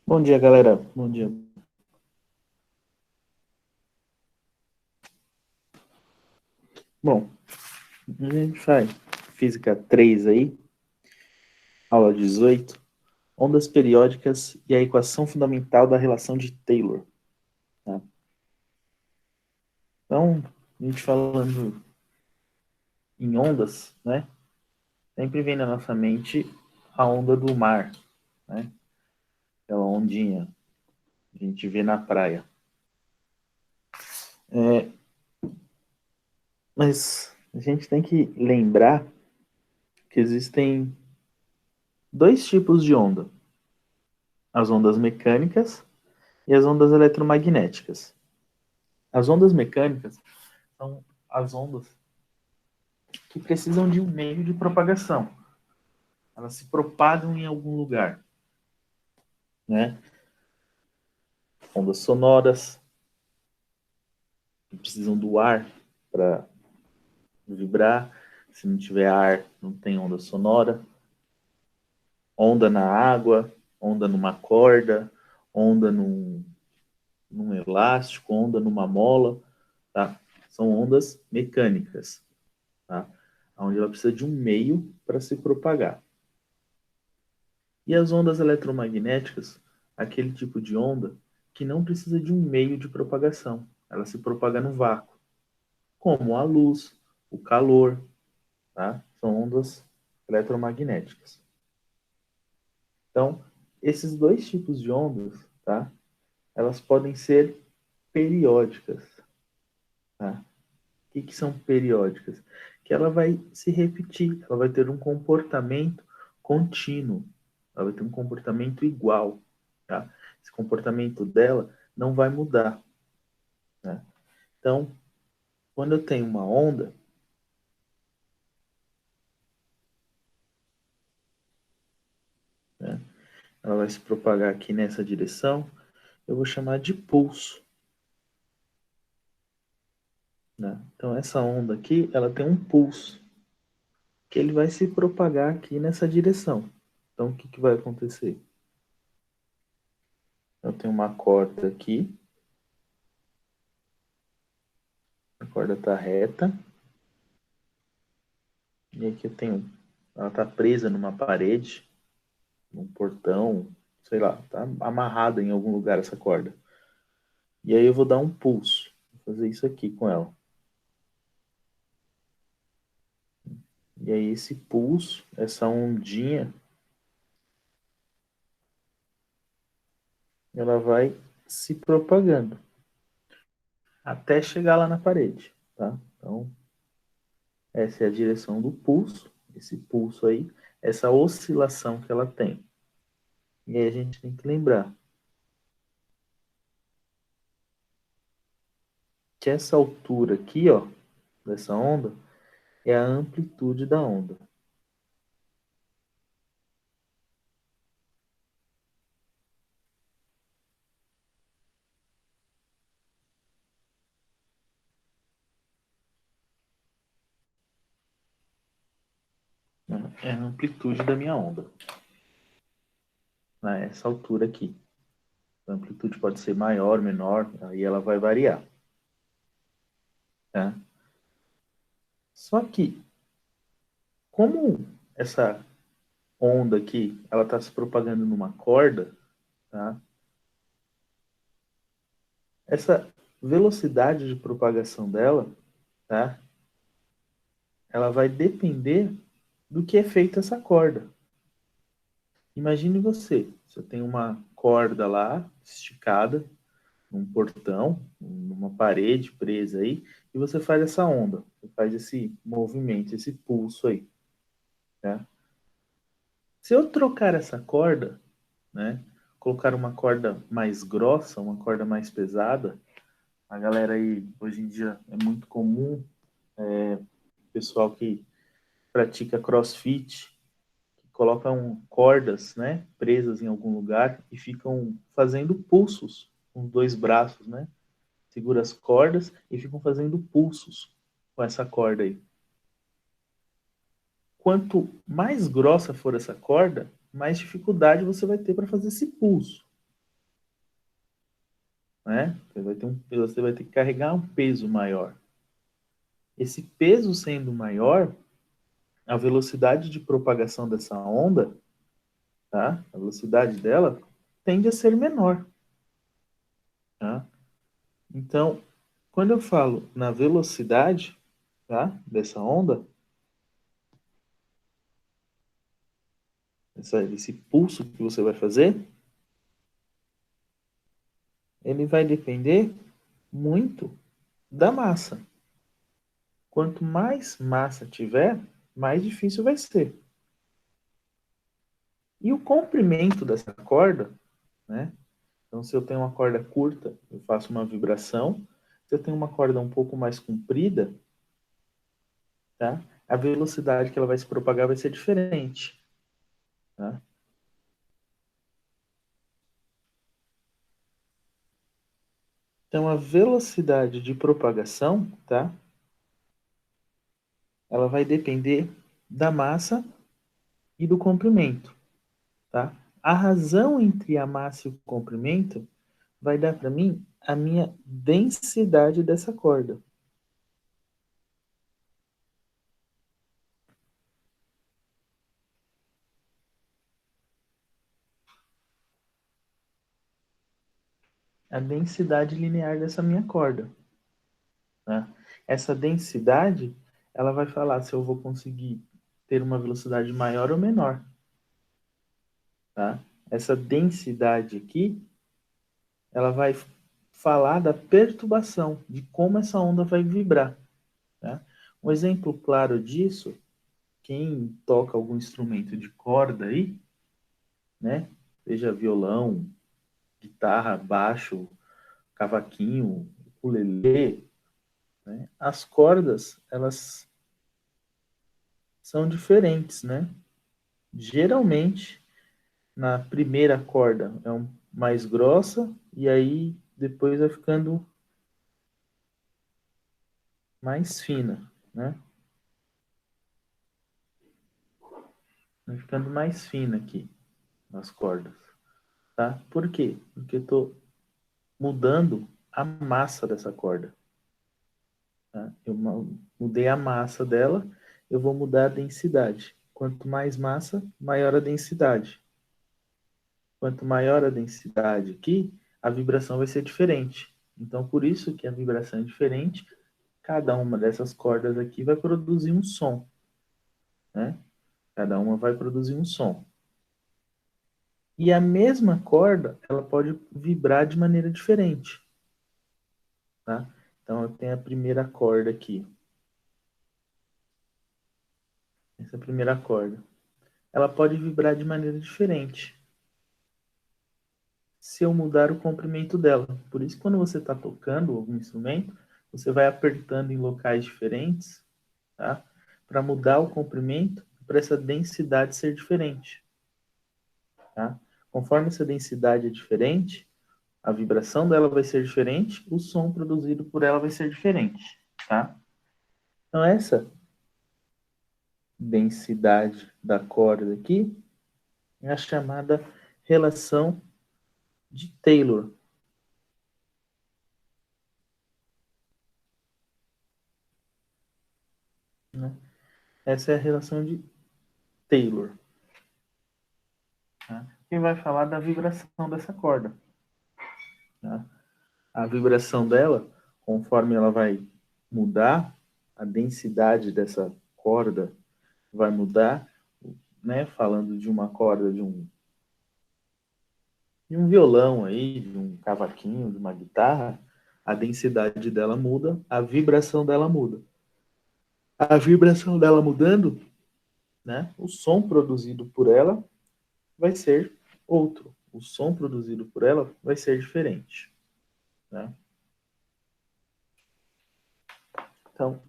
Bom dia, galera. Bom dia. Bom, a gente faz Física 3 aí, aula 18, ondas periódicas e a equação fundamental da relação de Taylor. Tá? Então, a gente falando em ondas, né? Sempre vem na nossa mente a onda do mar, né? Aquela ondinha que a gente vê na praia. Mas a gente tem que lembrar que existem dois tipos de onda: as ondas mecânicas e as ondas eletromagnéticas. As ondas mecânicas são as ondas que precisam de um meio de propagação. Elas se propagam em algum lugar, né? Ondas sonoras, que precisam do ar para vibrar. Se não tiver ar, não tem onda sonora. Onda na água, onda numa corda, onda num elástico, onda numa mola, tá? São ondas mecânicas, tá? Onde ela precisa de um meio para se propagar. E as ondas eletromagnéticas, aquele tipo de onda que não precisa de um meio de propagação. Ela se propaga no vácuo, como a luz, o calor, tá? São ondas eletromagnéticas. Então, esses dois tipos de ondas, tá? Elas podem ser periódicas, tá? O que são periódicas? Que ela vai se repetir, ela vai ter um comportamento contínuo, ela vai ter um comportamento igual, tá? Esse comportamento dela não vai mudar, né? Então, quando eu tenho uma onda, né, ela vai se propagar aqui nessa direção, eu vou chamar de pulso, né? Então, essa onda aqui, ela tem um pulso, que ele vai se propagar aqui nessa direção. Então, o que vai acontecer? Eu tenho uma corda aqui, a corda está reta, e aqui eu tenho, ela está presa numa parede, num portão, sei lá, está amarrada em algum lugar essa corda. E aí eu vou dar um pulso, vou fazer isso aqui com ela. E aí esse pulso, essa ondinha, ela vai se propagando até chegar lá na parede, tá? Então, essa é a direção do pulso, esse pulso aí, essa oscilação que ela tem. E aí a gente tem que lembrar que essa altura aqui, ó, dessa onda, é a amplitude da onda. Né? É a amplitude da minha onda, né? Essa altura aqui. A amplitude pode ser maior, menor, aí ela vai variar. Tá? Só que, como essa onda aqui, ela está se propagando numa corda, tá? Essa velocidade de propagação dela, tá? Ela vai depender do que é feita essa corda. Imagine você tem uma corda lá, esticada, num portão, numa parede presa aí, e você faz essa onda, você faz esse movimento, esse pulso aí, tá? Se eu trocar essa corda, né, colocar uma corda mais grossa, uma corda mais pesada, a galera aí, hoje em dia, é muito comum, pessoal que pratica crossfit, que colocam cordas, né, presas em algum lugar e ficam fazendo pulsos com os dois braços, né? Segura as cordas e ficam fazendo pulsos com essa corda aí. Quanto mais grossa for essa corda, mais dificuldade você vai ter para fazer esse pulso, né? Você vai ter que carregar um peso maior. Esse peso sendo maior, a velocidade de propagação dessa onda, tá? A velocidade dela tende a ser menor, tá? Então, quando eu falo na velocidade, tá? Dessa onda, esse pulso que você vai fazer, ele vai depender muito da massa. Quanto mais massa tiver, mais difícil vai ser. E o comprimento dessa corda, né? Então, se eu tenho uma corda curta, eu faço uma vibração. Se eu tenho uma corda um pouco mais comprida, tá? A velocidade que ela vai se propagar vai ser diferente, tá? Então, a velocidade de propagação, tá? Ela vai depender da massa e do comprimento, tá? A razão entre a massa e o comprimento vai dar para mim a minha densidade dessa corda. A densidade linear dessa minha corda, né? Essa densidade, ela vai falar se eu vou conseguir ter uma velocidade maior ou menor, tá? Essa densidade aqui, ela vai falar da perturbação, de como essa onda vai vibrar, tá? Um exemplo claro disso, quem toca algum instrumento de corda aí, né? Seja violão, guitarra, baixo, cavaquinho, ukulele, né? As cordas, elas são diferentes, né? Geralmente, na primeira corda é mais grossa e aí depois vai ficando mais fina, né? Vai ficando mais fina aqui nas cordas, tá? Por quê? Porque eu tô mudando a massa dessa corda, tá? Eu mudei a massa dela, eu vou mudar a densidade. Quanto mais massa, maior a densidade. Quanto maior a densidade aqui, a vibração vai ser diferente. Então, por isso que a vibração é diferente, cada uma dessas cordas aqui vai produzir um som, né? Cada uma vai produzir um som. E a mesma corda, ela pode vibrar de maneira diferente, tá? Então, eu tenho a primeira corda aqui. Essa primeira corda. Ela pode vibrar de maneira diferente se eu mudar o comprimento dela. Por isso, quando você está tocando algum instrumento, você vai apertando em locais diferentes, tá? Para mudar o comprimento, para essa densidade ser diferente, tá? Conforme essa densidade é diferente, a vibração dela vai ser diferente, o som produzido por ela vai ser diferente, tá? Então, essa densidade da corda aqui é a chamada relação de Taylor, né? Essa é a relação de Taylor, tá? Que vai falar da vibração dessa corda, tá? A vibração dela, conforme ela vai mudar, a densidade dessa corda vai mudar, né? Falando de uma corda de um violão aí, de um cavaquinho, de uma guitarra, a densidade dela muda, a vibração dela muda. A vibração dela mudando, né? O som produzido por ela vai ser outro. O som produzido por ela vai ser diferente, né? Então,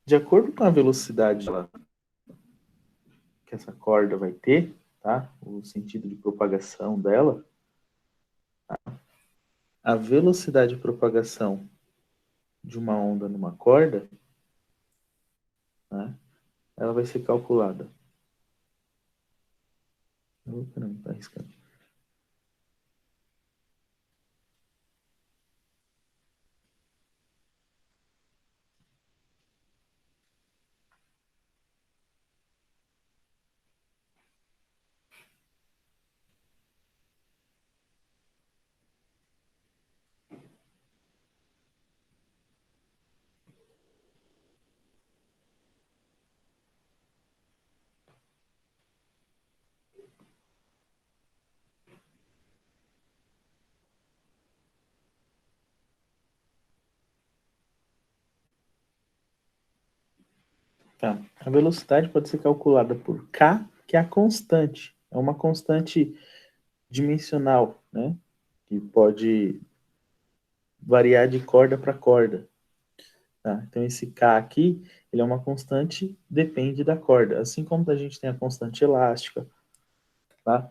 de acordo com a velocidade que essa corda vai ter, tá? O sentido de propagação dela, a velocidade de propagação de uma onda numa corda, né? Ela vai ser calculada Opa, não, tá arriscando. Tá. A velocidade pode ser calculada por K, que é a constante. É uma constante dimensional, né? Que pode variar de corda para corda. Tá? Então, esse K aqui, ele é uma constante, depende da corda. Assim como a gente tem a constante elástica, tá?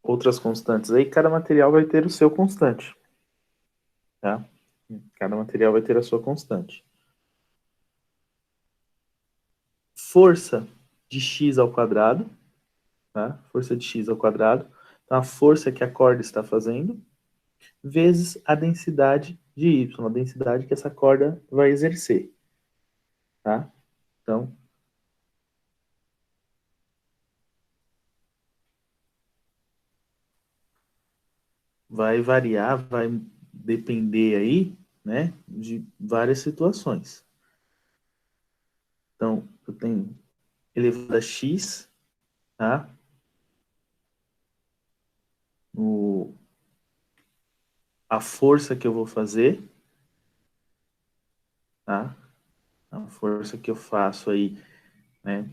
Outras constantes aí, cada material vai ter o seu constante, tá? Cada material vai ter a sua constante. Força de x ao quadrado, tá? Força de x ao quadrado. Então, a força que a corda está fazendo, vezes a densidade de y, a densidade que essa corda vai exercer, tá? Então, vai variar, vai depender aí, né, de várias situações. Então, eu tenho elevado a x, tá? O, a força que eu vou fazer, tá? A força que eu faço aí, né,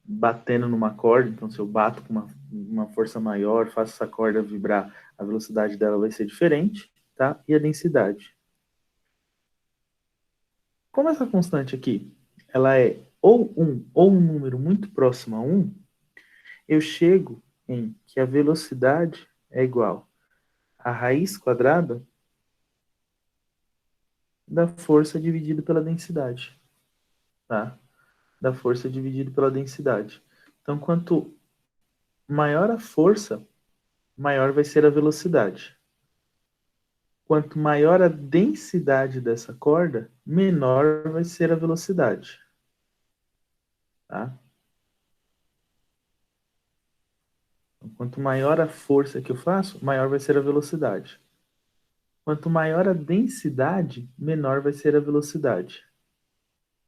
batendo numa corda, então se eu bato com uma força maior, faço essa corda vibrar, a velocidade dela vai ser diferente, tá? E a densidade. Como essa constante aqui, ela é ou um número muito próximo a 1, eu chego em que a velocidade é igual a raiz quadrada da força dividido pela densidade, tá? Da força dividido pela densidade. Então, quanto maior a força, maior vai ser a velocidade. Quanto maior a densidade dessa corda, menor vai ser a velocidade, tá? Então, quanto maior a força que eu faço, maior vai ser a velocidade. Quanto maior a densidade, menor vai ser a velocidade.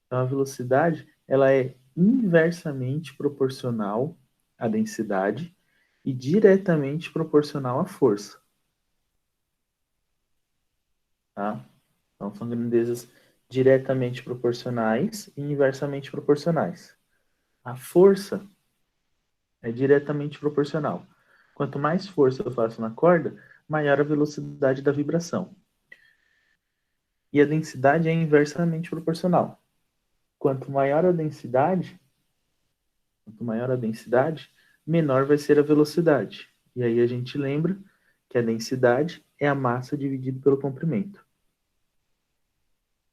Então, a velocidade ela é inversamente proporcional à densidade e diretamente proporcional à força. Tá? Então, são grandezas diretamente proporcionais e inversamente proporcionais. A força é diretamente proporcional. Quanto mais força eu faço na corda, maior a velocidade da vibração. E a densidade é inversamente proporcional. Quanto maior a densidade, quanto maior a densidade, menor vai ser a velocidade. E aí a gente lembra que a densidade é a massa dividido pelo comprimento.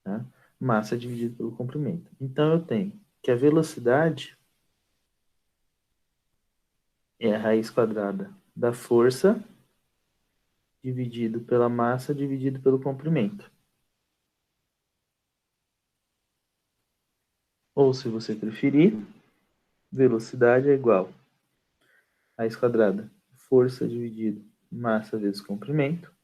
Tá? Massa dividido pelo comprimento. Então eu tenho que a velocidade é a raiz quadrada da força dividido pela massa dividido pelo comprimento. Ou, se você preferir, velocidade é igual a raiz quadrada, força dividido massa vezes comprimento.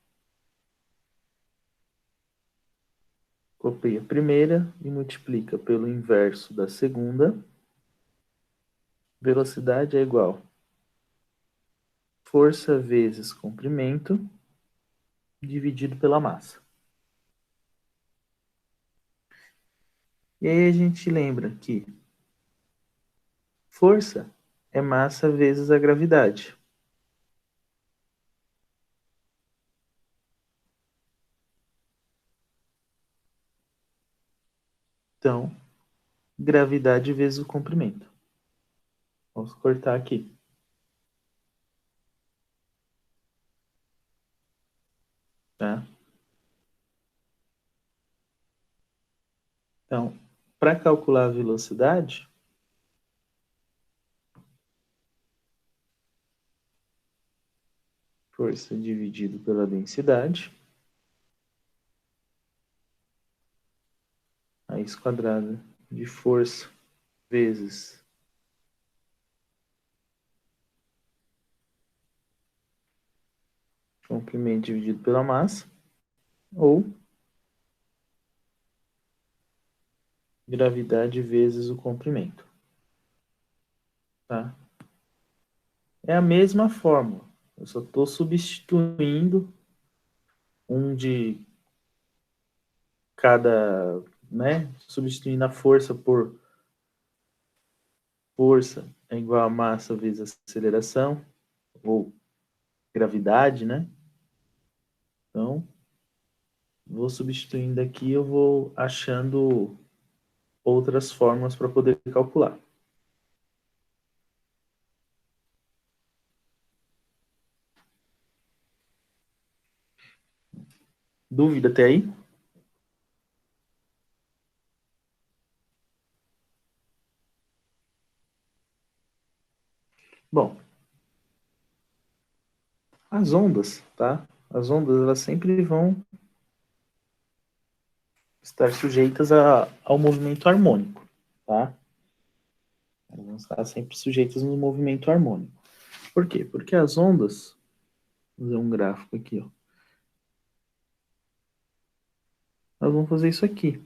Copia a primeira e multiplica pelo inverso da segunda. Velocidade é igual a força vezes comprimento dividido pela massa. E aí a gente lembra que força é massa vezes a gravidade. Então, gravidade vezes o comprimento. Vamos cortar aqui. Tá? Então, para calcular a velocidade, Força dividido pela densidade. Raiz quadrada de força vezes comprimento dividido pela massa, ou gravidade vezes o comprimento. Tá? É a mesma fórmula. Eu só estou substituindo um de cada, né? Substituindo a força por força é igual a massa vezes aceleração, ou gravidade, né? Então, vou substituindo aqui, eu vou achando outras fórmulas para poder calcular. Dúvida até aí? Bom, as ondas, tá? As ondas, elas sempre vão estar sujeitas ao movimento harmônico, tá? Elas vão estar sempre sujeitas no movimento harmônico. Por quê? Porque as ondas, vou fazer um gráfico aqui, ó. Nós vamos fazer isso aqui.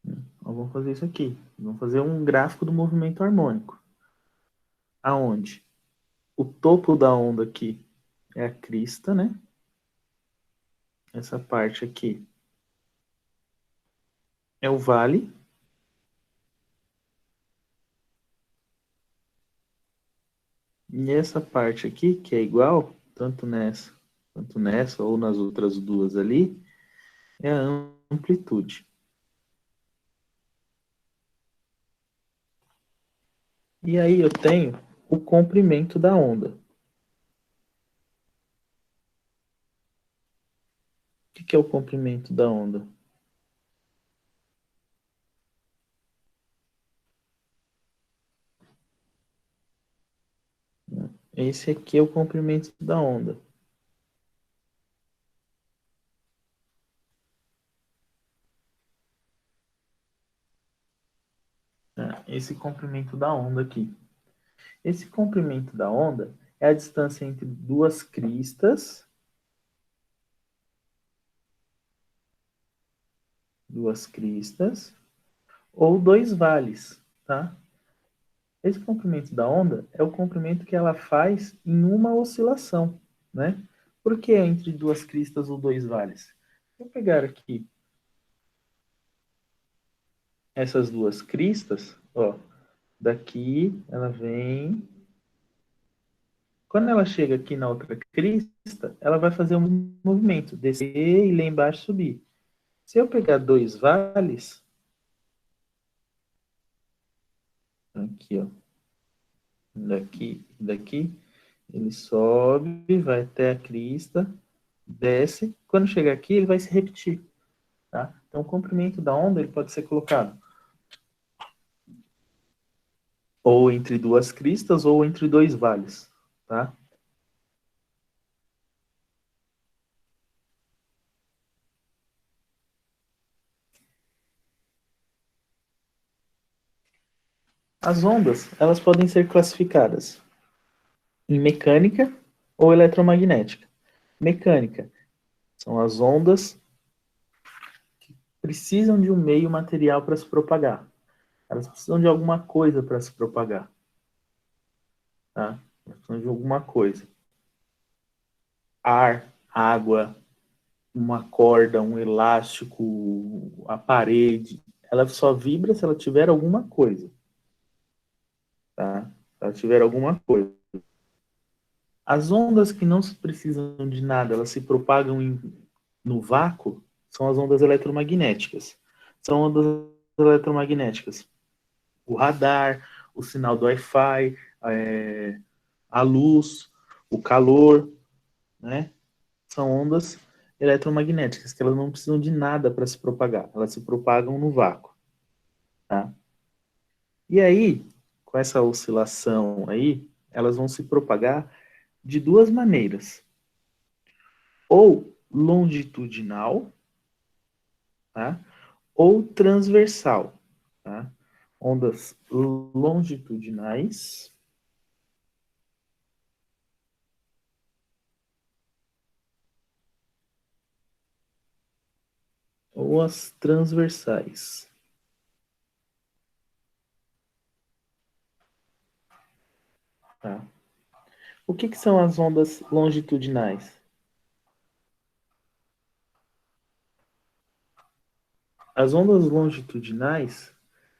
Nós vamos fazer isso aqui. Vamos fazer um gráfico do movimento harmônico. Aonde? O topo da onda aqui é a crista, né? Essa parte aqui é o vale. E essa parte aqui, que é igual, tanto nessa ou nas outras duas ali, é a amplitude. E aí eu tenho o comprimento da onda. O que é o comprimento da onda? Esse aqui é o comprimento da onda. Esse comprimento da onda aqui. Esse comprimento da onda é a distância entre duas cristas ou dois vales, tá? Esse comprimento da onda é o comprimento que ela faz em uma oscilação, né? Por que entre duas cristas ou dois vales? Vou pegar aqui essas duas cristas, ó, daqui ela vem. Quando ela chega aqui na outra crista, ela vai fazer um movimento, descer e lá embaixo subir. Se eu pegar dois vales, aqui, ó, daqui e daqui, ele sobe, vai até a crista, desce. Quando chegar aqui, ele vai se repetir, tá? Então, o comprimento da onda ele pode ser colocado ou entre duas cristas ou entre dois vales, tá? As ondas, elas podem ser classificadas em mecânica ou eletromagnética. Mecânica são as ondas que precisam de um meio material para se propagar. Elas precisam de alguma coisa para se propagar, tá? Elas precisam de alguma coisa. Ar, água, uma corda, um elástico, a parede. Ela só vibra se ela tiver alguma coisa, tá? Se ela tiver alguma coisa. As ondas que não precisam de nada, elas se propagam no vácuo, são as ondas eletromagnéticas. São ondas eletromagnéticas. O radar, o sinal do Wi-Fi, a luz, o calor, né? São ondas eletromagnéticas que elas não precisam de nada para se propagar. Elas se propagam no vácuo, tá? E aí, com essa oscilação aí, elas vão se propagar de duas maneiras: ou longitudinal, tá? Ou transversal, tá? Ondas longitudinais ou as transversais, tá? O que são as ondas longitudinais? As ondas longitudinais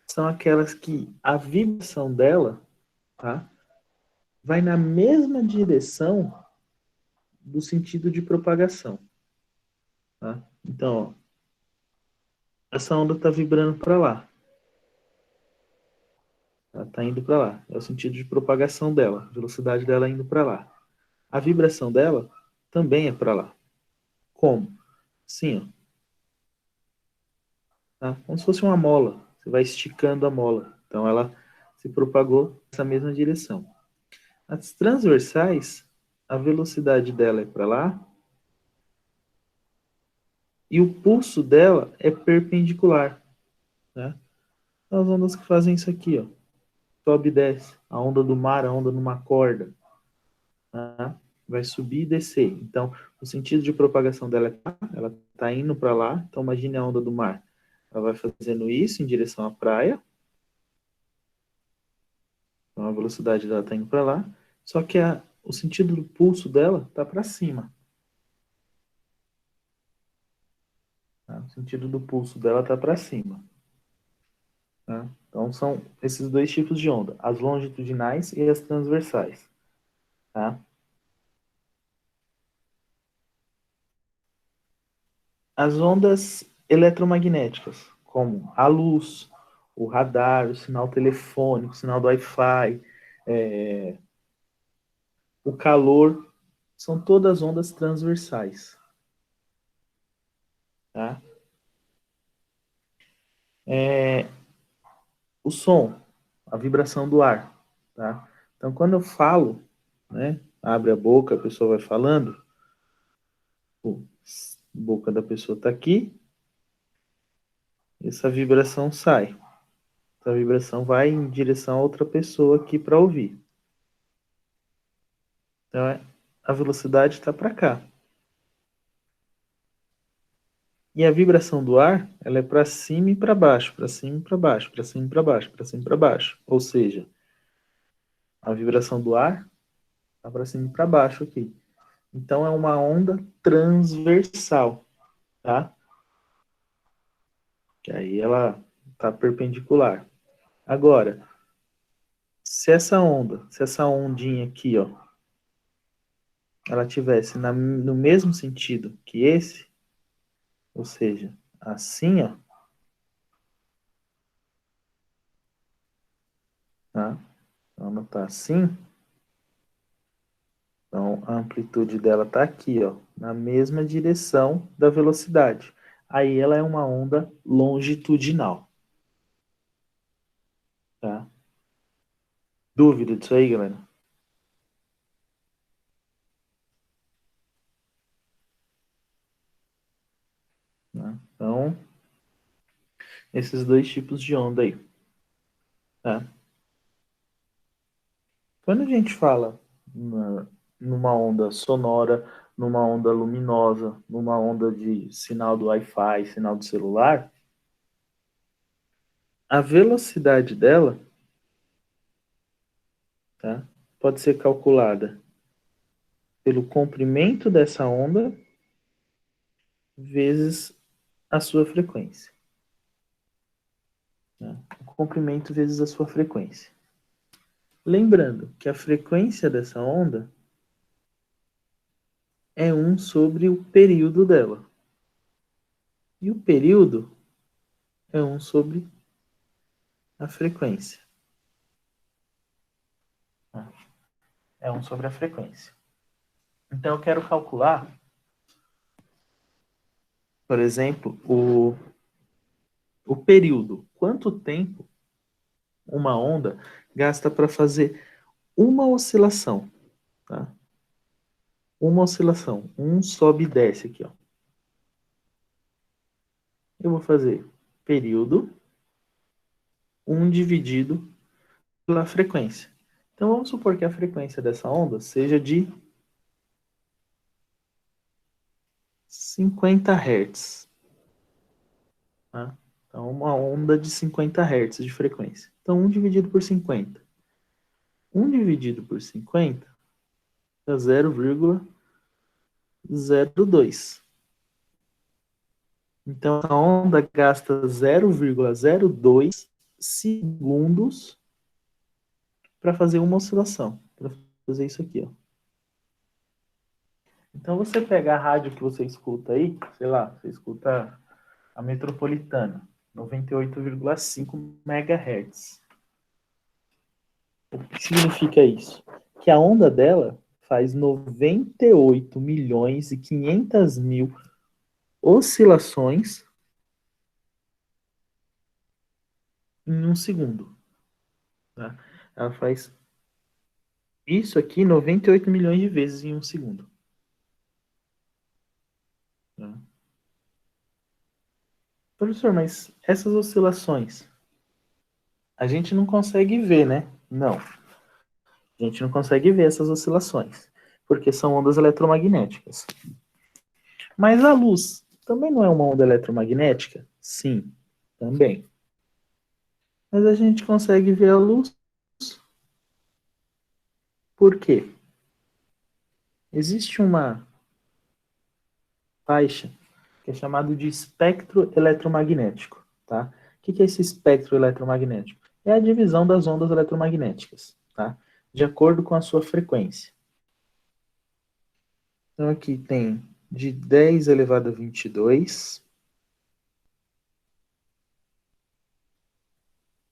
são aquelas que a vibração dela, tá, vai na mesma direção do sentido de propagação, tá? Então, ó, essa onda está vibrando para lá, ela está indo para lá, é o sentido de propagação dela, a velocidade dela indo para lá. A vibração dela também é para lá. Como? Sim, ó, tá? Como se fosse uma mola. Você vai esticando a mola. Então ela se propagou nessa mesma direção. As transversais, a velocidade dela é para lá e o pulso dela é perpendicular, né? São as ondas que fazem isso aqui, ó. Sobe e desce. A onda do mar, a onda numa corda, tá? Vai subir e descer. Então, o sentido de propagação dela é tá, ela está indo para lá. Então, imagine a onda do mar. Ela vai fazendo isso em direção à praia. Então, a velocidade dela está indo para lá. Só que o sentido do pulso dela está para cima. Tá? O sentido do pulso dela está para cima. Tá? Então, são esses dois tipos de onda: as longitudinais e as transversais. Tá? As ondas eletromagnéticas, como a luz, o radar, o sinal telefônico, o sinal do Wi-Fi, o calor, são todas ondas transversais. Tá? O som, a vibração do ar. Tá? Então, quando eu falo, né, abre a boca, a pessoa vai falando, a boca da pessoa está aqui, essa vibração sai. Essa vibração vai em direção a outra pessoa aqui para ouvir. Então, a velocidade está para cá. E a vibração do ar, ela é para cima e para baixo, para cima e para baixo, para cima e para baixo, para cima e para baixo. Ou seja, a vibração do ar está para cima e para baixo aqui. Então é uma onda transversal, tá? Que aí ela está perpendicular. Agora, se essa ondinha aqui, ó, ela tivesse no mesmo sentido que esse, ou seja, assim, ó, tá? Então ela tá assim, então a amplitude dela tá aqui, ó, na mesma direção da velocidade. Aí ela é uma onda longitudinal, tá? Dúvida disso aí, galera? Né? Então, esses dois tipos de onda aí, tá? Quando a gente fala numa onda sonora, numa onda luminosa, numa onda de sinal do Wi-Fi, sinal do celular, a velocidade dela, tá, pode ser calculada pelo comprimento dessa onda vezes a sua frequência. Tá? O comprimento vezes a sua frequência. Lembrando que a frequência dessa onda é 1 sobre o período dela. E o período é 1 sobre a frequência. Tá? É 1 sobre a frequência. Então eu quero calcular, por exemplo, o período. Quanto tempo uma onda gasta para fazer uma oscilação, tá? uma oscilação. Um sobe e desce aqui, ó. Eu vou fazer período 1 dividido pela frequência. Então vamos supor que a frequência dessa onda seja de 50 Hz. Tá? Então uma onda de 50 Hz de frequência. Então 1 dividido por 50. 1 dividido por 50 dá 0,02. Então a onda gasta 0,02 segundos para fazer uma oscilação. Para fazer isso aqui, ó. Então você pega a rádio que você escuta aí, sei lá, você escuta a Metropolitana, 98,5 MHz. O que significa isso? Que a onda dela faz 98 milhões e 500 mil oscilações em um segundo. Tá? Ela faz isso aqui 98 milhões de vezes em um segundo. Tá? Professor, mas essas oscilações a gente não consegue ver, né? Não. A gente não consegue ver essas oscilações, porque são ondas eletromagnéticas. Mas a luz também não é uma onda eletromagnética? Sim, também. Mas a gente consegue ver a luz. Por quê? Existe uma faixa que é chamada de espectro eletromagnético. Tá? O que é esse espectro eletromagnético? É a divisão das ondas eletromagnéticas, tá? De acordo com a sua frequência. Então aqui tem de 10 elevado a 22,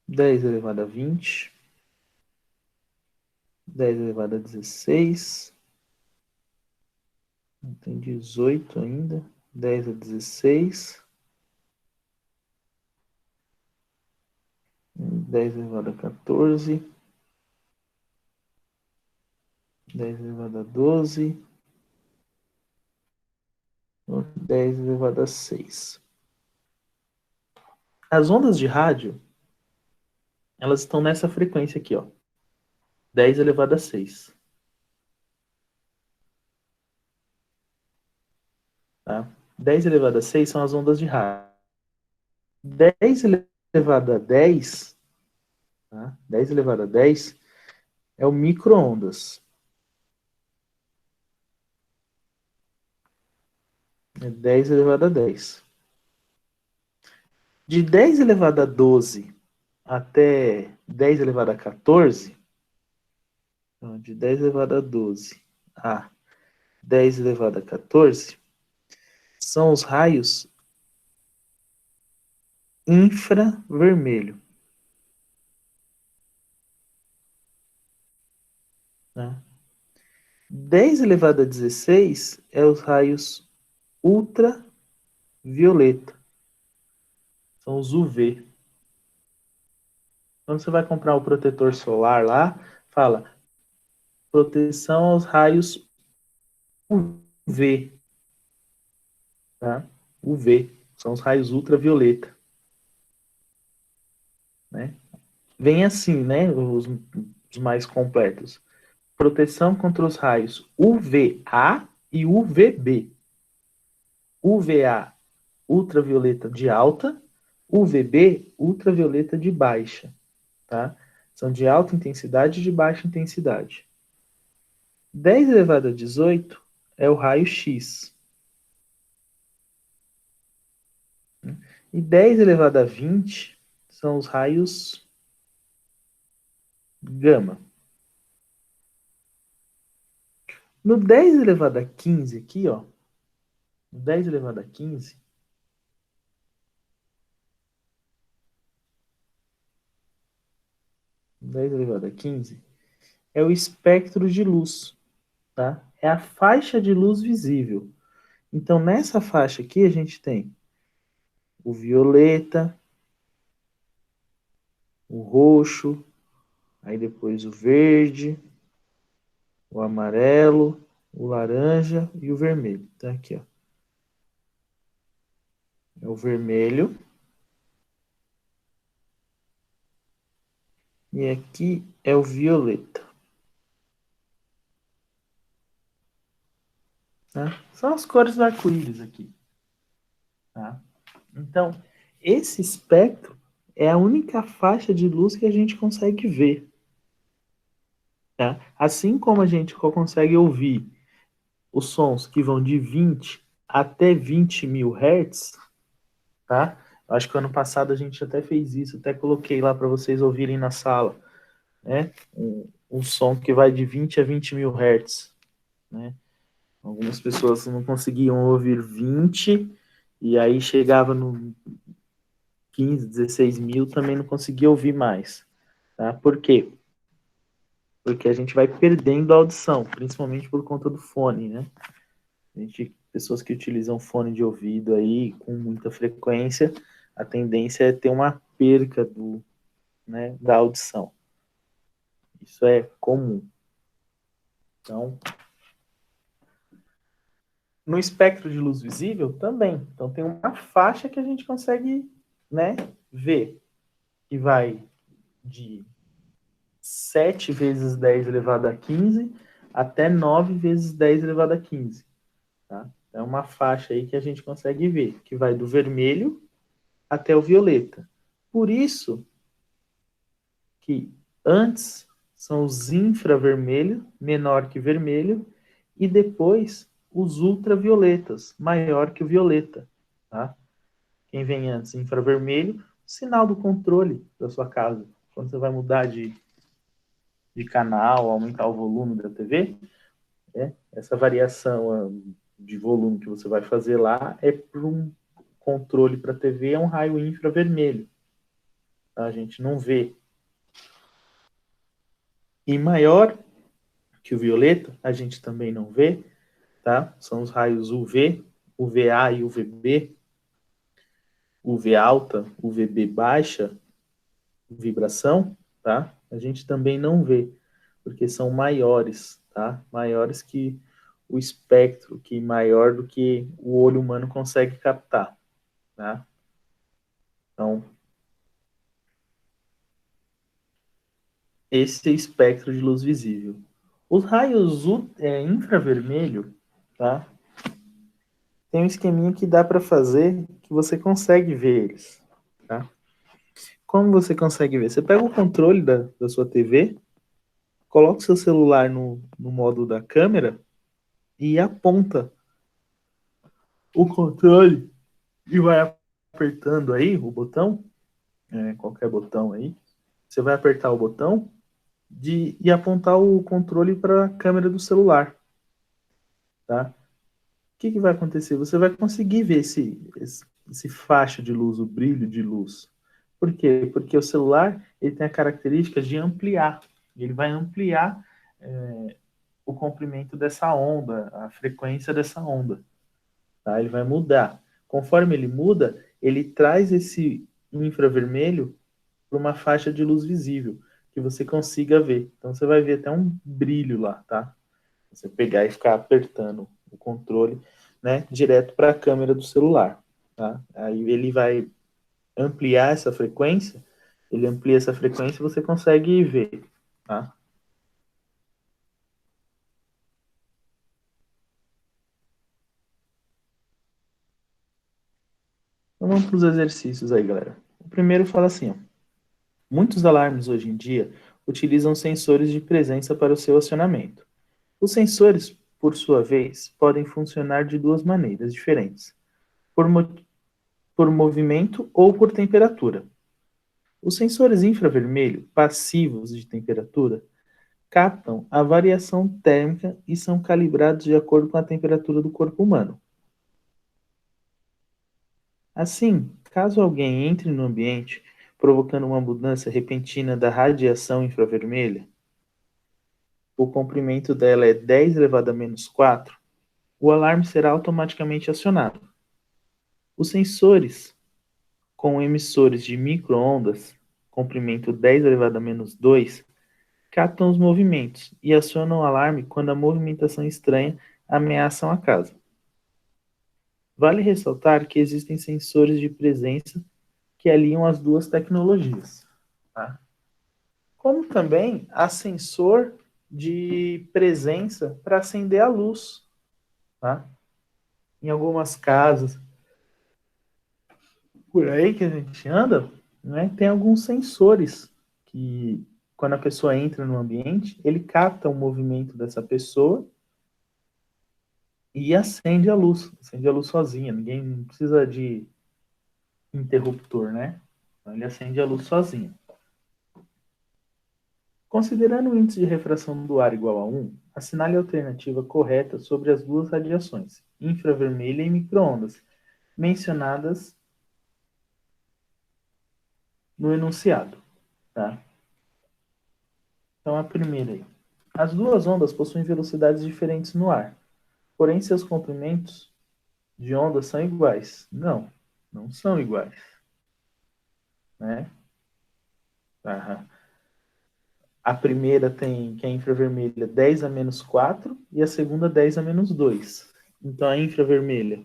10 elevado a 20, 10 elevado a 16, tem 18 ainda, 10 a 16, 10 elevado a 14, 10 elevado a 12, 10 elevado a 6. As ondas de rádio, elas estão nessa frequência aqui, ó, 10 elevado a 6. Tá? 10 elevado a 6 são as ondas de rádio. 10 elevado a 10, tá? 10 elevado a 10 é o micro-ondas. É 10 elevado a 10. De 10 elevado a 12 até 10 elevado a 14, então, de 10 elevado a 12 a 10 elevado a 14, são os raios infravermelho. Né? 10 elevado a 16 é os raios ultravioleta. São os UV. Quando você vai comprar o protetor solar lá, fala proteção aos raios UV. Tá? UV. São os raios ultravioleta. Né? Vem assim, né? Os mais completos. Proteção contra os raios UVA e UVB. UVA, ultravioleta de alta, UVB, ultravioleta de baixa. Tá? São de alta intensidade e de baixa intensidade. 10 elevado a 18 é o raio X. E 10 elevado a 20 são os raios gama. No 10 elevado a 15 aqui, ó, no 10 elevado a 15, 10 elevado a 15 é o espectro de luz, tá? É a faixa de luz visível. Então, nessa faixa aqui, a gente tem o violeta, o roxo, aí depois o verde, o amarelo, o laranja e o vermelho. Tá aqui, ó. É o vermelho. E aqui é o violeta. Tá? São as cores do arco-íris aqui. Tá? Então, esse espectro é a única faixa de luz que a gente consegue ver. Tá? Assim como a gente consegue ouvir os sons que vão de 20 até 20 mil hertz, tá? Eu acho que ano passado a gente até fez isso, até coloquei lá para vocês ouvirem na sala, né? Um som que vai de 20 a 20 mil hertz, né? Algumas pessoas não conseguiam ouvir 20 e aí chegava no 15, 16 mil, também não conseguia ouvir mais, tá? Por quê? Porque a gente vai perdendo a audição, principalmente por conta do fone, né? Pessoas que utilizam fone de ouvido aí com muita frequência, a tendência é ter uma perca né, da audição. Isso é comum. Então, no espectro de luz visível também. Então tem uma faixa que a gente consegue, né, ver, que vai de 7 vezes 10 elevado a 15 até 9 vezes 10 elevado a 15. Tá? É uma faixa aí que a gente consegue ver, que vai do vermelho até o violeta. Por isso que antes são os infravermelho, menor que vermelho, e depois os ultravioletas, maior que o violeta. Tá? Quem vem antes, infravermelho, sinal do controle da sua casa. Quando você vai mudar de canal, aumentar o volume da TV, essa variação de volume que você vai fazer lá é para um controle para a TV, é um raio infravermelho. Tá? A gente não vê. E maior que o violeta, a gente também não vê, tá? São os raios UV, UVA e UVB, UV alta, UVB baixa, vibração, tá? A gente também não vê, porque são maiores, tá? Maiores que o espectro, que maior do que o olho humano consegue captar, tá? Então, esse é o espectro de luz visível. Os raios infravermelho, tá? Tem um esqueminha que dá para fazer que você consegue ver eles, tá? Como você consegue ver? Você pega o controle da sua TV, coloca o seu celular no modo da câmera e aponta o controle e vai apertando aí o botão, qualquer botão aí. Você vai apertar o botão e apontar o controle para a câmera do celular, tá? O que vai acontecer? Você vai conseguir ver esse faixa de luz, o brilho de luz. Por quê? Porque o celular ele tem a característica de ampliar. Ele vai ampliar o comprimento dessa onda, a frequência dessa onda. Tá? Ele vai mudar. Conforme ele muda, ele traz esse infravermelho para uma faixa de luz visível, que você consiga ver. Então você vai ver até um brilho lá, tá? Você pegar e ficar apertando o controle, né, direto para a câmera do celular, tá? Aí ele vai ampliar essa frequência, ele amplia essa frequência e você consegue ver, tá? Então vamos para os exercícios aí, galera. O primeiro fala assim, ó, muitos alarmes hoje em dia utilizam sensores de presença para o seu acionamento. Os sensores, por sua vez, podem funcionar de duas maneiras diferentes, por, mo por movimento ou por temperatura. Os sensores infravermelho passivos de temperatura captam a variação térmica e são calibrados de acordo com a temperatura do corpo humano. Assim, caso alguém entre no ambiente, provocando uma mudança repentina da radiação infravermelha, o comprimento dela é 10 elevado a menos 4, o alarme será automaticamente acionado. Os sensores com emissores de microondas, comprimento 10 elevado a menos 2, captam os movimentos e acionam o alarme quando a movimentação estranha ameaçam a casa. Vale ressaltar que existem sensores de presença que alinham as duas tecnologias. Tá? Como também há sensor de presença para acender a luz. Tá? Em algumas casas por aí que a gente anda, né, tem alguns sensores que, quando a pessoa entra no ambiente, ele capta o movimento dessa pessoa e acende a luz sozinha. Ninguém precisa de interruptor, né? Então, ele acende a luz sozinho. Considerando o índice de refração do ar igual a 1, assinale a alternativa correta sobre as duas radiações, infravermelha e microondas, mencionadas no enunciado. Tá? Então, a primeira aí. As duas ondas possuem velocidades diferentes no ar, porém seus comprimentos de onda são iguais. Não, não são iguais. Né? Aham. A primeira tem, que é a infravermelha, 10 a menos 4 e a segunda 10 a menos 2. Então a infravermelha,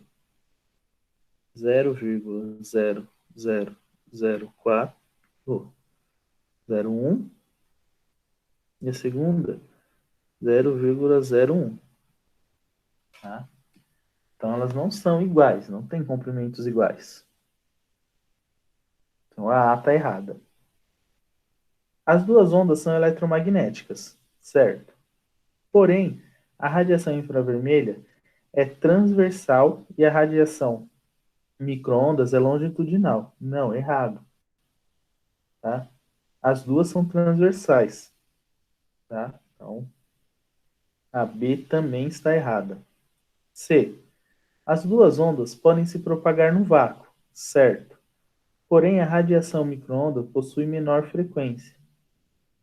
0,0004, 0,1 e a segunda 0,01. Tá? Então elas não são iguais, não tem comprimentos iguais. Então a A está errada. As duas ondas são eletromagnéticas, certo? Porém, a radiação infravermelha é transversal e a radiação microondas é longitudinal. Não, errado. Tá? As duas são transversais. Tá? Então, a B também está errada. C. As duas ondas podem se propagar no vácuo, certo? Porém, a radiação microonda possui menor frequência,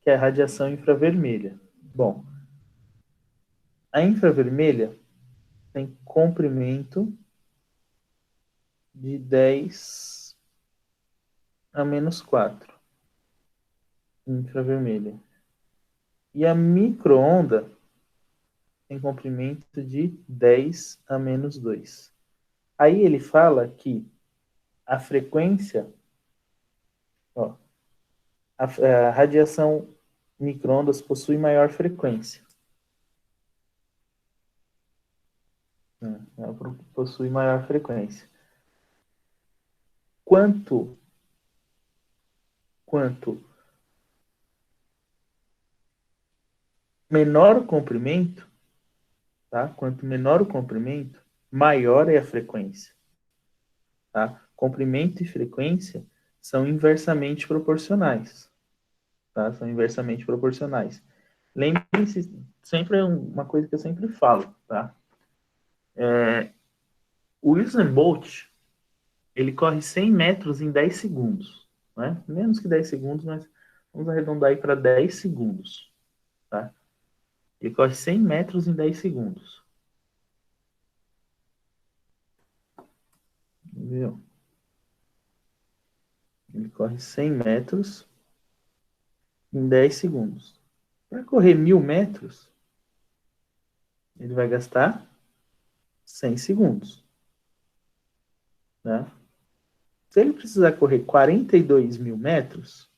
que é a radiação infravermelha. Bom, a infravermelha tem comprimento de 10 a menos 4, infravermelha. E a microonda tem comprimento de 10 a menos 2. Aí ele fala que a frequência, ó, a radiação microondas possui maior frequência. Ela possui maior frequência. Quanto menor o comprimento, tá? Quanto menor o comprimento, maior é a frequência. Tá? Comprimento e frequência são inversamente proporcionais. Tá? São inversamente proporcionais. Lembre-se, sempre é uma coisa que eu sempre falo, tá? O Usain Bolt, ele corre 100 metros em 10 segundos, né? Menos que 10 segundos, mas vamos arredondar aí para 10 segundos, tá? Ele corre 100 metros em 10 segundos. Entendeu? Ele corre 100 metros em 10 segundos. Para correr 1000 metros, ele vai gastar 100 segundos. Né? Se ele precisar correr 42 mil metros,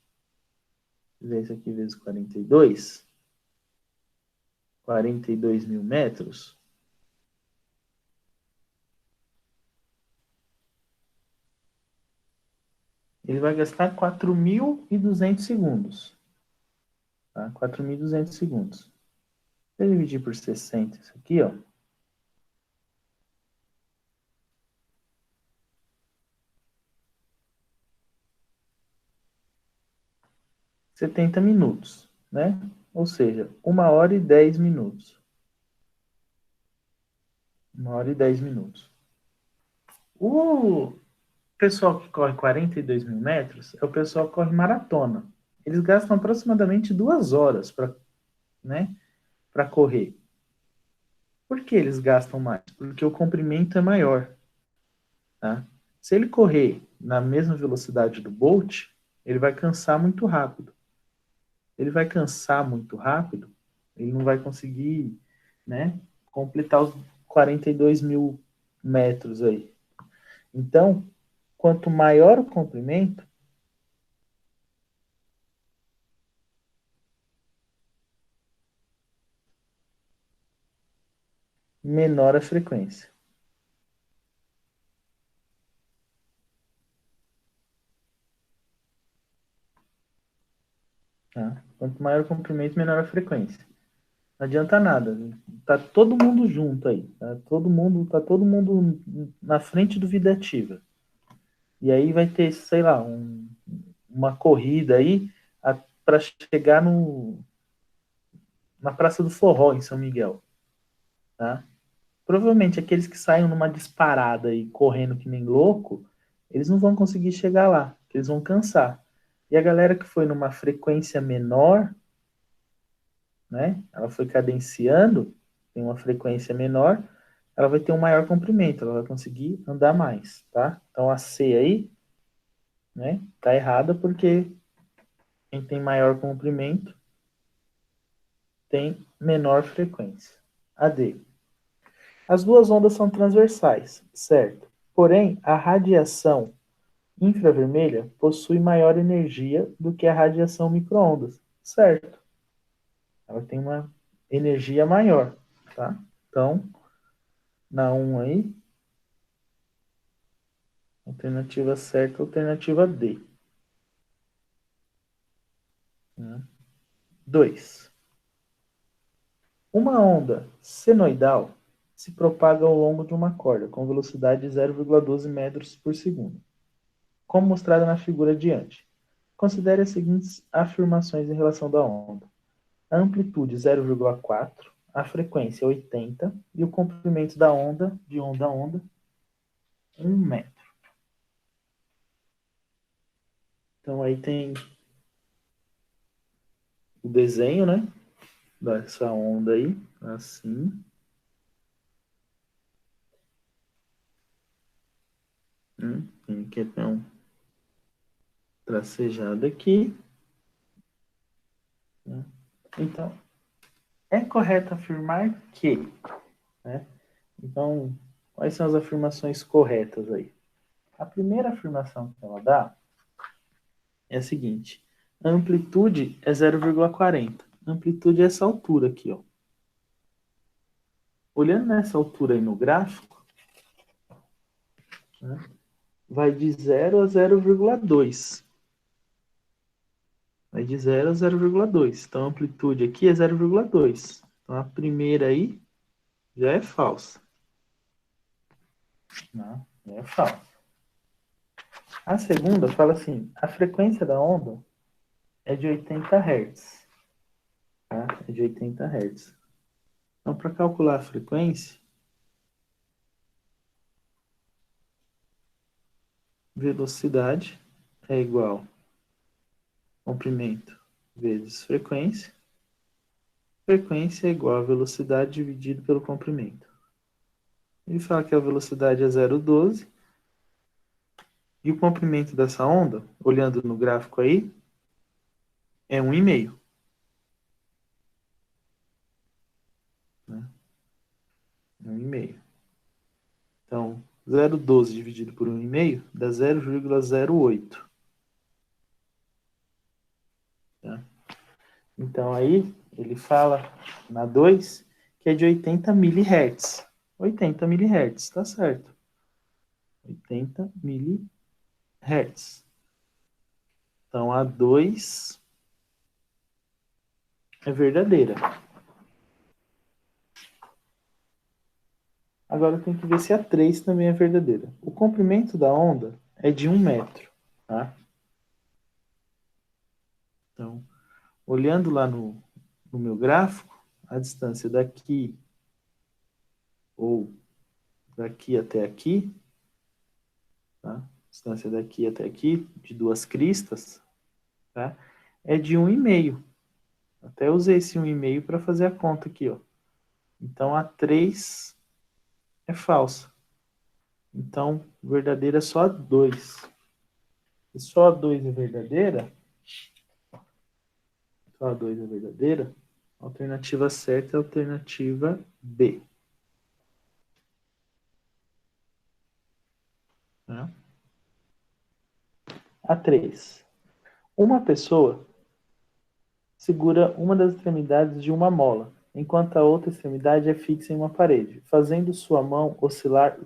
fizer isso aqui vezes 42 mil metros, ele vai gastar 4.200 segundos. Tá? 4.200 segundos. Se eu dividir por 60, isso aqui, ó, 70 minutos, né? Ou seja, 1 hora e 10 minutos. 1 hora e 10 minutos. O pessoal que corre 42 mil metros é o pessoal que corre maratona. Eles gastam aproximadamente 2 horas para, né, para correr. Por que eles gastam mais? Porque o comprimento é maior. Tá? Se ele correr na mesma velocidade do Bolt, ele vai cansar muito rápido. Ele vai cansar muito rápido, ele não vai conseguir, né, completar os 42 mil metros aí. Então, quanto maior o comprimento, menor a frequência. Tá? Quanto maior o comprimento, menor a frequência. Não adianta nada. Tá todo mundo junto aí. Tá todo mundo na frente do vida ativa. E aí vai ter, sei lá, uma corrida aí para chegar na Praça do Forró, em São Miguel. Tá? Provavelmente aqueles que saem numa disparada e correndo que nem louco, eles não vão conseguir chegar lá, eles vão cansar. E a galera que foi numa frequência menor, né? Ela foi cadenciando, tem uma frequência menor, ela vai ter um maior comprimento, ela vai conseguir andar mais, tá? Então a C aí, né, tá errada porque quem tem maior comprimento tem menor frequência. A D. As duas ondas são transversais, certo? Porém, a radiação infravermelha possui maior energia do que a radiação micro-ondas, certo? Ela tem uma energia maior, tá? Então, na 1 aí, alternativa certa, alternativa D. 2. Uma onda senoidal se propaga ao longo de uma corda com velocidade de 0,12 metros por segundo, como mostrado na figura adiante. Considere as seguintes afirmações em relação da onda. A amplitude 0,4, a frequência 80 e o comprimento da onda, de onda a onda, 1 metro. Então aí tem o desenho, né, dessa onda aí, assim. Tem que ter um tracejado aqui. Né? Então, é correto afirmar que, né? Então, quais são as afirmações corretas aí? A primeira afirmação que ela dá é a seguinte: a amplitude é 0,40. Amplitude é essa altura aqui, ó. Olhando nessa altura aí no gráfico, né, vai de 0 a 0,2. Vai de 0 a 0,2. Então a amplitude aqui é 0,2. Então a primeira aí já é falsa. Não, já é falsa. A segunda fala assim: a frequência da onda é de 80 Hz. Tá? É de 80 Hz. Então, para calcular a frequência, velocidade é igual a comprimento vezes frequência. Frequência é igual a velocidade dividido pelo comprimento. Ele fala que a velocidade é 0,12 e o comprimento dessa onda, olhando no gráfico aí, é 1,5. Né? 1,5. Então, 0,12 dividido por 1,5 dá 0,08. Tá? Então, aí, ele fala na 2 que é de 80 mHz. 80 mHz, tá certo. 80 mHz. Então, a 2 é verdadeira. Agora tem que ver se a 3 também é verdadeira. O comprimento da onda é de 1 metro. Tá? Então, olhando lá no meu gráfico, a distância daqui ou daqui até aqui, tá? Distância daqui até aqui, de duas cristas, tá? É de 1,5. Até usei esse 1,5 para fazer a conta aqui, ó. Então a 3 é falsa. Então, verdadeira é só a 2. Se só a 2 é verdadeira, só a 2 é verdadeira, a alternativa certa é a alternativa B. a 3. Uma pessoa segura uma das extremidades de uma mola, enquanto a outra extremidade é fixa em uma parede, fazendo sua mão oscilar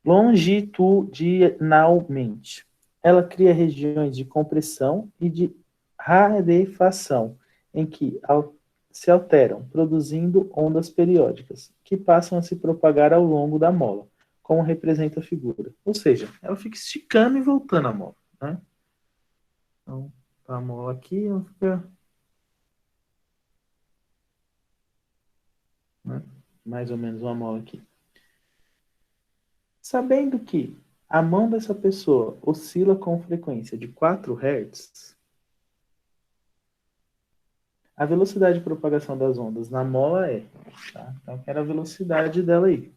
longitudinalmente. Ela cria regiões de compressão e de rarefação, em que se alteram, produzindo ondas periódicas, que passam a se propagar ao longo da mola, como representa a figura. Ou seja, ela fica esticando e voltando a mola, né? Então, tá a mola aqui, ela fica, né, mais ou menos uma mola aqui. Sabendo que a mão dessa pessoa oscila com frequência de 4 Hz, a velocidade de propagação das ondas na mola é, tá? Então, quero a velocidade dela aí.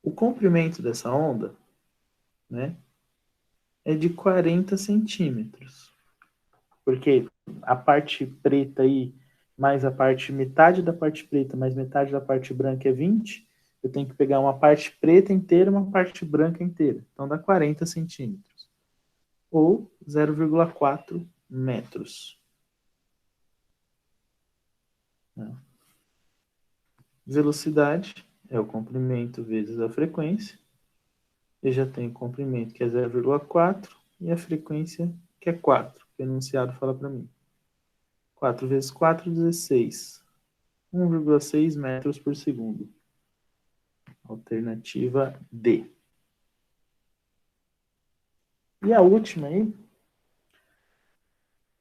O comprimento dessa onda, né, é de 40 centímetros. Porque a parte preta aí, mais a parte, metade da parte preta, mais metade da parte branca é 20. Eu tenho que pegar uma parte preta inteira e uma parte branca inteira. Então dá 40 centímetros. Ou 0,4 metros. Velocidade é o comprimento vezes a frequência. Eu já tenho o comprimento que é 0,4 e a frequência que é 4, que o enunciado fala para mim. 4 vezes 4, 16. 1,6 metros por segundo. Alternativa D. E a última aí.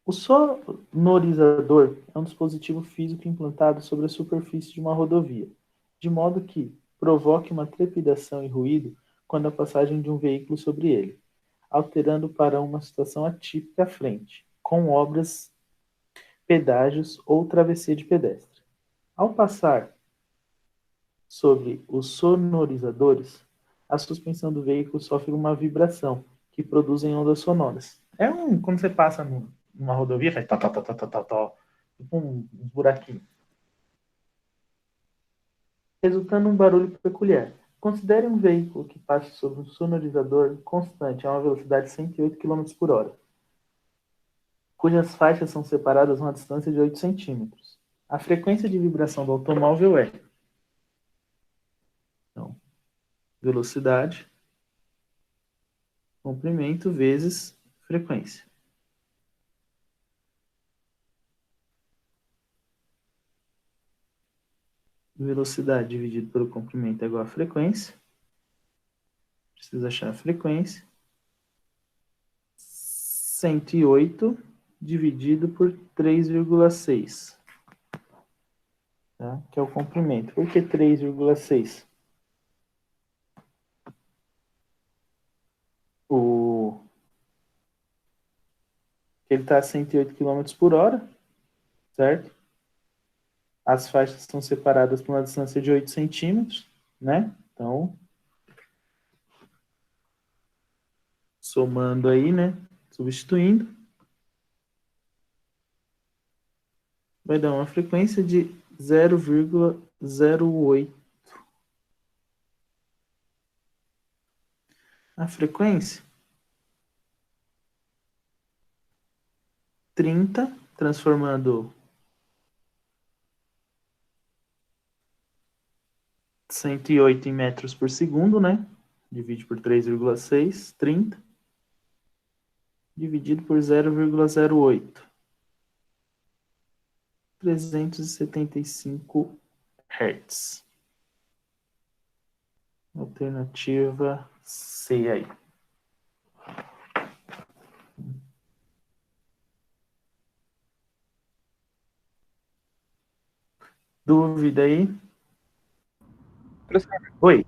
O sonorizador é um dispositivo físico implantado sobre a superfície de uma rodovia, de modo que provoque uma trepidação e ruído quando a passagem de um veículo sobre ele, alterando para uma situação atípica à frente, com obras, pedágios ou travessia de pedestre. Ao passar sobre os sonorizadores, a suspensão do veículo sofre uma vibração que produzem ondas sonoras. Quando você passa numa rodovia, faz tó, tipo uns buraquinhos, resultando em um barulho peculiar. Considere um veículo que passe sobre um sonorizador constante a uma velocidade de 108 km por hora, cujas faixas são separadas a uma distância de 8 centímetros. A frequência de vibração do automóvel é, então, velocidade, comprimento vezes frequência. Velocidade dividido pelo comprimento é igual a frequência. Precisa achar a frequência. 108 dividido por 3,6. Tá? Que é o comprimento. Por que 3,6? Ele está a 108 km por hora, certo? As faixas estão separadas por uma distância de 8 centímetros, né? Então, somando aí, né? Substituindo, vai dar uma frequência de 0,08. A frequência 30, transformando 108 em metros por segundo, né? Divide por 3,6, 30. Dividido por 0,08. 375 Hz. Alternativa C aí. Dúvida aí? Professor, Oi.